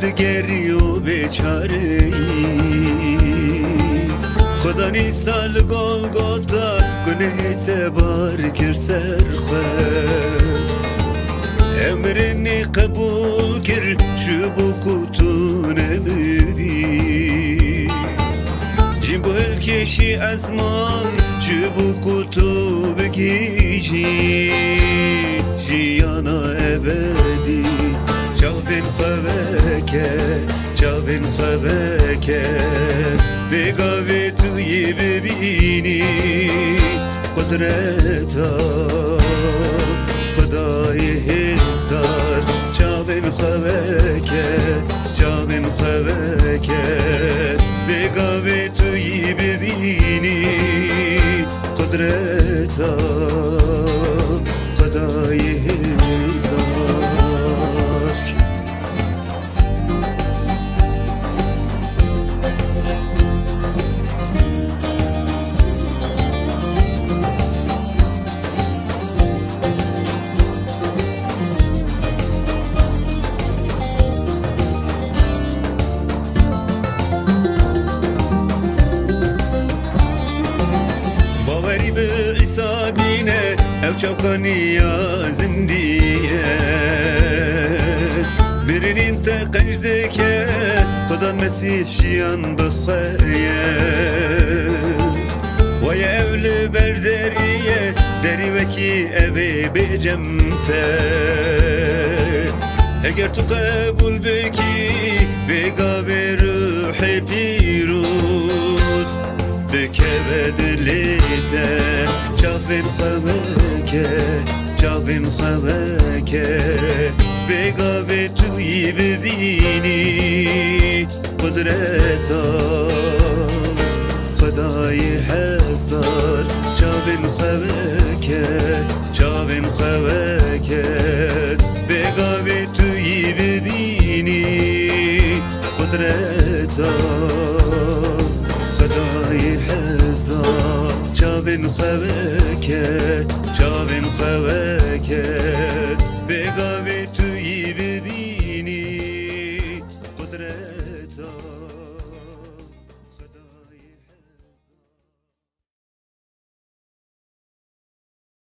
دگری و بیچاره خدا نیسال گلگوتا گناه تبار کر سرخه امرني قبول كر شبوكو تونمدي جنبو الكشي أزمان شبوكو تو بكيجي جيانا أبدي جابن خبكة بقاوي توي ببيني قدرتا خدای هزدار جابن خوکه بگاوه توی ببینی قدرتا خدای هزدار ev çavkaniya zindiye birinin te qejdeke Kuda Mesih jiyan bixweye Waya evli berderiye deri veki evi bicemte Eger tu qebul beki begave ruhi piruz Bekeve dilite Çavin خوکه بگاوه توی ببینی قدرتا خدای هزدار چاوین خوکه بگاوه توی ببینی قدرتا خدای هزدار چاوین خوکه بگاوه توی ببینی قدرتا